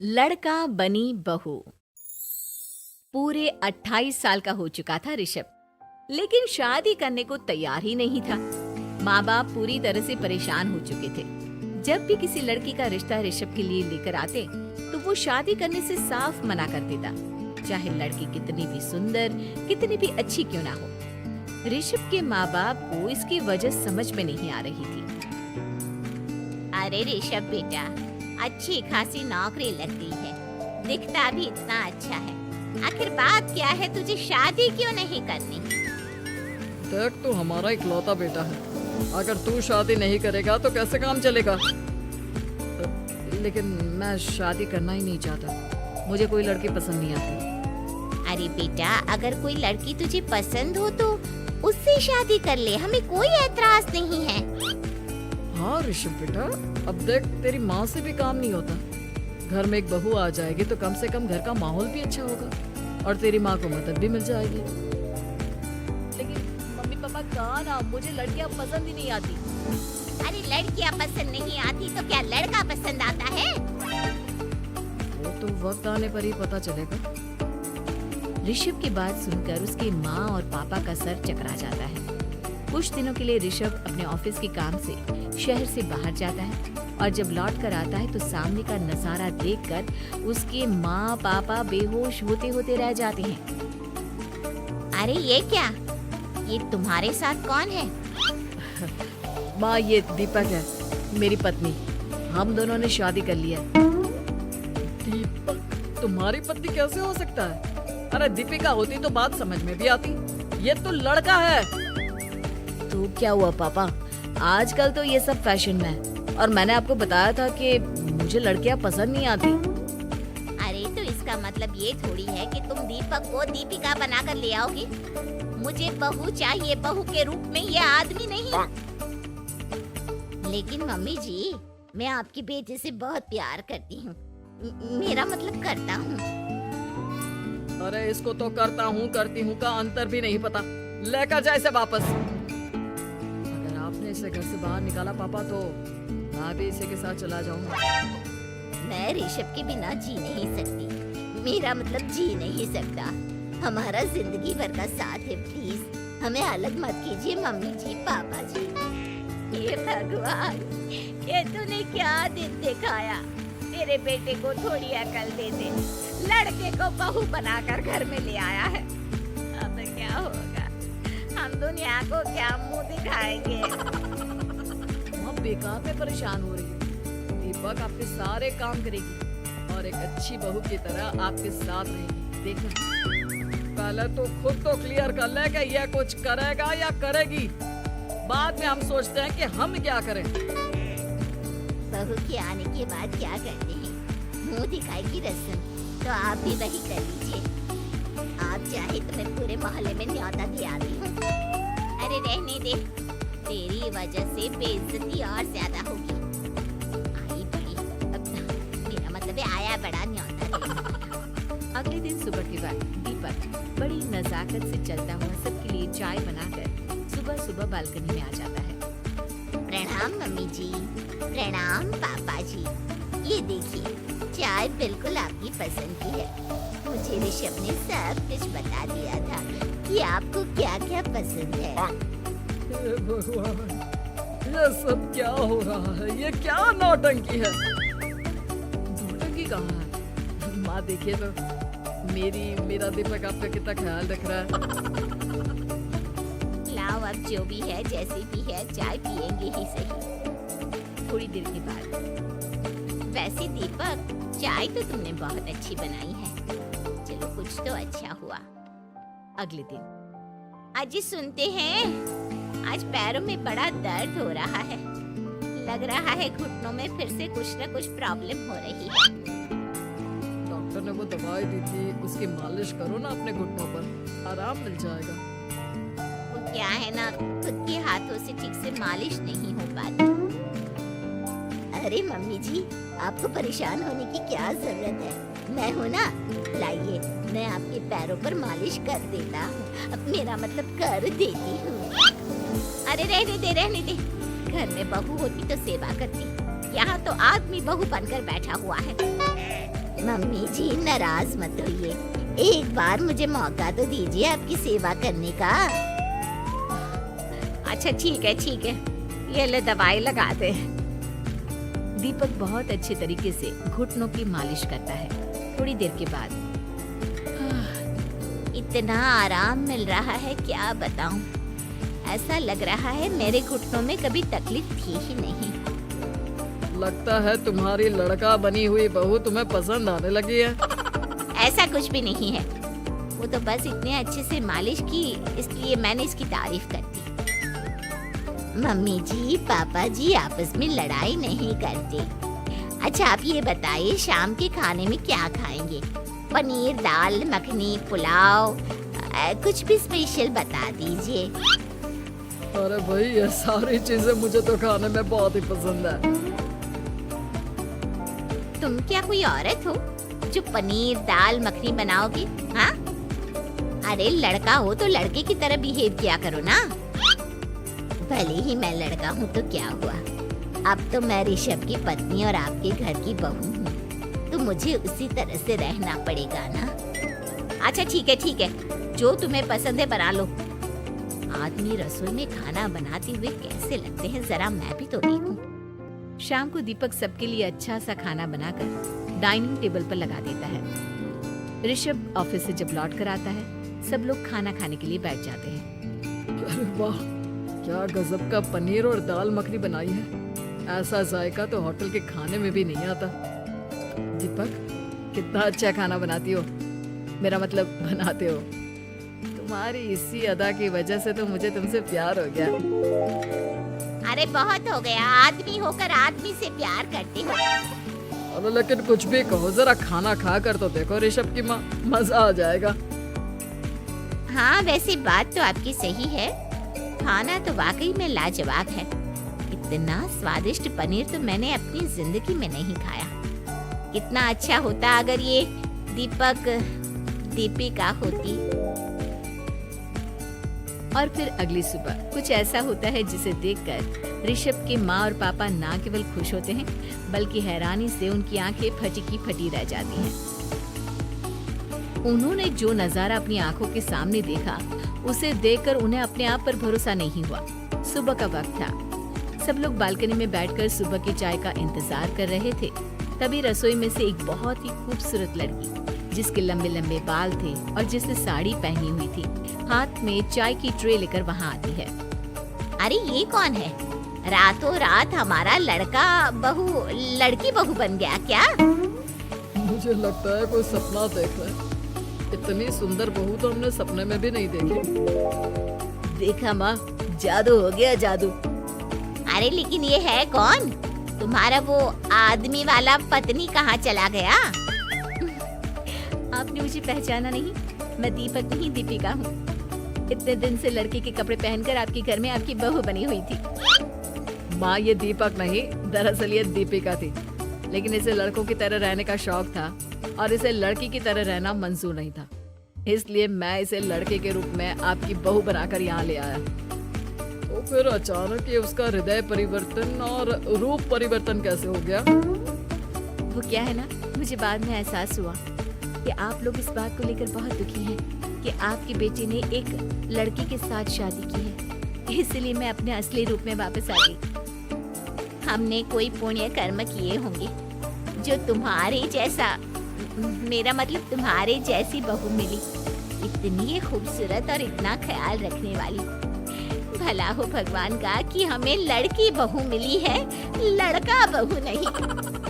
लड़का बनी बहू। पूरे 28 साल का हो चुका था ऋषभ, लेकिन शादी करने को तैयार ही नहीं था। माँ बाप पूरी तरह से परेशान हो चुके थे। जब भी किसी लड़की का रिश्ता ऋषभ के लिए लेकर आते तो वो शादी करने से साफ मना कर देता, चाहे लड़की कितनी भी सुंदर, कितनी भी अच्छी क्यों ना हो। ऋषभ के माँ बाप को इसकी वजह समझ में नहीं आ रही थी। अरे ऋषभ बेटा, अच्छी खासी नौकरी लगती है, दिखता भी इतना अच्छा है, आखिर बात क्या है, तुझे शादी क्यों नहीं करनी? देख, तू हमारा इकलौता बेटा है, अगर तू शादी नहीं करेगा तो कैसे काम चलेगा। लेकिन मैं शादी करना ही नहीं चाहता, मुझे कोई लड़की पसंद नहीं आती। अरे बेटा, अगर कोई लड़की तुझे पसंद हो तो उससे शादी कर ले, हमें कोई ऐतराज नहीं है। हाँ ऋषभ बेटा, अब देख, तेरी माँ से भी काम नहीं होता। घर में एक बहू आ जाएगी तो कम से कम घर का माहौल भी अच्छा होगा और तेरी माँ को मदद भी मिल जाएगी। लेकिन मम्मी पापा कहा ना, मुझे लड़कियां पसंद ही नहीं आती। अरे लड़कियां पसंद नहीं आती तो क्या लड़का पसंद आता है? वो तो वक्त आने पर ही पता चलेगा। ऋषभ की बात सुनकर उसकी माँ और पापा का सर चकरा जाता है। कुछ दिनों के लिए ऋषभ अपने ऑफिस के काम से शहर से बाहर जाता है और जब लौट कर आता है तो सामने का नजारा देखकर उसके माँ पापा बेहोश होते होते रह जाते हैं। अरे ये क्या, ये तुम्हारे साथ कौन है? माँ, ये दीपक है, मेरी पत्नी। हम दोनों ने शादी कर लिया। दीपक तुम्हारी पत्नी कैसे हो सकता है? अरे दीपिका होती तो बात समझ में भी आती, ये तो लड़का है। तो क्या हुआ पापा, आजकल तो ये सब फैशन में है और मैंने आपको बताया था कि मुझे लड़कियां पसंद नहीं आती। अरे तो इसका मतलब ये थोड़ी है कि तुम दीपक को दीपिका बनाकर ले आओगे। मुझे बहू चाहिए, बहू के रूप में, ये आदमी नहीं। लेकिन मम्मी जी, मैं आपकी बेटे से बहुत प्यार करती हूँ, मेरा मतलब करता हूँ। अरे इसको तो करता हूँ करती हूँ का अंतर भी नहीं पता। लेकर जाए इसे वापस। अगर आपने इसे घर से बाहर निकाला पापा तो मैं भी इसी के साथ चला जाऊंगा। मैं ऋषभ के बिना जी नहीं सकती, मेरा मतलब जी नहीं सकता। हमारा जिंदगी भर का साथ है, प्लीज हमें अलग मत कीजिए मम्मी जी, पापा जी। हे भगवान, ये तूने क्या दिन दिखाया? तेरे बेटे को थोड़ी अकल दे दे, लड़के को बहू बनाकर घर में ले आया है। अब क्या होगा, हम दुनिया को क्या मुंह दिखाएंगे? हम बेकार में परेशान हो रही है। दीपक आपके सारे काम करेगी और एक अच्छी बहू की तरह आपके साथ रहेगी। देखना, पहले तो खुद तो क्लियर कर ले कि ये कुछ करेगा या करेगी, बाद में हम सोचते हैं कि हम क्या करें। बहू के आने के बाद क्या करते हैं, मुंह दिखाई की रस्म तो आप भी वही कर लीजिए। आप चाहे तो मैं पूरे मोहल्ले में न्योता दे आती हूँ। अरे रहने दे, तेरी वजह से बेइज्जती और ज्यादा होगी। आई बड़ी, अब मेरा मतलब है आया बड़ा न्योता दे। अगले दिन सुबह के बाद दीपक बड़ी नजाकत से चलता हुआ सबके लिए चाय बनाकर सुबह सुबह बालकनी में आ जाता है। प्रणाम मम्मी जी, प्रणाम पापा जी। ये देखिए, चाय बिल्कुल आपकी पसंद की है। मुझे ऋषभ ने सब कुछ बता दिया था कि आपको क्या क्या पसंद है। हे भगवान, ये सब क्या हो रहा है? ये क्या नौटंकी है? नौटंकी कहाँ है? माँ देखिए तो, मेरा दीपक आपका कितना ख्याल रख रहा है। लाओ, अब जो भी है, जैसे भी है, चाय पियेंगे ही सही। थोड़ी देर के बाद, वैसे दीपक, चाय तो तुमने बहुत अच्छी बनाई है, चलो कुछ तो अच्छा हुआ। अगले दिन आज सुनते हैं, आज पैरों में बड़ा दर्द हो रहा है, लग रहा है घुटनों में फिर से कुछ न कुछ प्रॉब्लम हो रही है। डॉक्टर ने वो दवाई दी थी, उसकी मालिश करो ना अपने घुटनों पर, आराम मिल जाएगा। वो क्या है ना, खुद के हाथों से ठीक से मालिश नहीं हो पाती। अरे मम्मी जी, आपको परेशान होने की क्या जरूरत है, मैं हूँ ना, लाइए मैं आपके पैरों पर मालिश कर देता हूँ, अब मेरा मतलब कर देती हूँ। अरे रहने दे, रहने दे, घर में बहू होती तो सेवा करती, यहाँ तो आदमी बहू बनकर बैठा हुआ है। मम्मी जी नाराज मत होइए, एक बार मुझे मौका तो दीजिए आपकी सेवा करने का। अच्छा ठीक है, ये ले दवाई लगा दे। दीपक बहुत अच्छे तरीके से घुटनों की मालिश करता है। थोड़ी देर के बाद इतना आराम मिल रहा है क्या बताऊं, ऐसा लग रहा है मेरे घुटनों में कभी तकलीफ थी ही नहीं। लगता है तुम्हारी लड़का बनी हुई बहू तुम्हें पसंद आने लगी है। ऐसा कुछ भी नहीं है, वो तो बस इतने अच्छे से मालिश की इसलिए मैंने इसकी तारीफ कर दी। मम्मी जी पापा जी आपस में लड़ाई नहीं करते। अच्छा आप ये बताइए शाम के खाने में क्या खाएंगे? पनीर, दाल मखनी, पुलाव, कुछ भी स्पेशल बता दीजिए। अरे भाई ये सारी चीजें मुझे तो खाने में बहुत ही पसंद है। तुम क्या कोई औरत हो जो पनीर दाल मखनी बनाओगे? हाँ, अरे लड़का हो तो लड़के की तरह बिहेव किया करो ना। भले ही मैं लड़का हूँ तो क्या हुआ, अब तो मैं ऋषभ की पत्नी और आपके घर की बहू हूँ, तो मुझे उसी तरह से रहना पड़ेगा ना। अच्छा ठीक है, जो तुम्हें पसंद है बना लो। आदमी रसोई में खाना बनाते हुए कैसे लगते हैं जरा मैं भी तो देखूं। शाम को दीपक सबके लिए अच्छा सा खाना बनाकर डाइनिंग टेबल पर लगा देता है। ऋषभ ऑफिस से जब लौट कर आता है, सब लोग खाना खाने के लिए बैठ जाते हैं। अरे वाह, क्या गजब का पनीर और दाल मखनी बनाई है। ऐसा जायका तो होटल के खाने में भी नहीं आता। दीपक कितना अच्छा खाना बनाती हो, मेरा मतलब बनाते हो। तुम्हारी इसी अदा की वजह से तो मुझे तुमसे प्यार हो गया। अरे बहुत हो गया, आदमी होकर आदमी से प्यार करते हो। अरे लेकिन कुछ भी कहो, जरा खाना खा कर तो देखो ऋषभ की माँ, मजा आ जाएगा। हाँ वैसे बात तो आपकी सही है, खाना तो वाकई में लाजवाब है। इतना स्वादिष्ट पनीर तो मैंने अपनी जिंदगी में नहीं खाया। कितना अच्छा होता अगर ये दीपक दीपिका होती। और फिर अगली सुबह कुछ ऐसा होता है जिसे देखकर ऋषभ की माँ और पापा ना केवल खुश होते हैं बल्कि हैरानी से उनकी आंखें फटी की फटी रह जाती हैं। उन्होंने जो नजारा अपनी आंखों के सामने देखा उसे देखकर उन्हें अपने आप पर भरोसा नहीं हुआ। सुबह का वक्त था, सब लोग बालकनी में बैठकर सुबह की चाय का इंतजार कर रहे थे। तभी रसोई में से एक बहुत ही खूबसूरत लड़की जिसके लंबे लंबे बाल थे और जिसने साड़ी पहनी हुई थी, हाथ में चाय की ट्रे लेकर वहाँ आती है। अरे ये कौन है? रातों रात हमारा लड़का लड़की बहू बन गया क्या? मुझे लगता है कोई सपना देख रहा है। इतनी सुंदर बहू तो हमने सपने में भी नहीं देखी। देखा माँ, जादू हो गया जादू। अरे लेकिन ये है कौन? तुम्हारा वो आदमी वाला पत्नी कहाँ चला गया? आपने मुझे पहचाना नहीं? मैं दीपक नहीं दीपिका हूँ। इतने दिन से लड़के के कपड़े पहनकर आपके घर में आपकी बहू बनी हुई थी। माँ ये दीपक नहीं, दरअसल ये दीपिका थी, लेकिन इसे लड़कों की तरह रहने का शौक था और इसे लड़की की तरह रहना मंजूर नहीं था, इसलिए मैं इसे लड़के के रूप में आपकी बहू बनाकर यहाँ ले आया। तो फिर अचानक ये उसका हृदय परिवर्तन और रूप परिवर्तन कैसे हो गया? वो क्या है ना, मुझे बाद में एहसास हुआ कि आप लोग इस बात को लेकर बहुत दुखी हैं कि आपकी बेटी ने एक लड़की के साथ शादी की है, इसलिए मैं अपने असली रूप में वापस आ गई। हमने कोई पुण्य कर्म किए होंगे जो तुम्हारे जैसा, मेरा मतलब तुम्हारे जैसी बहू मिली, इतनी खूबसूरत और इतना ख्याल रखने वाली। भला हो भगवान का कि हमें लड़की बहू मिली है, लड़का बहू नहीं।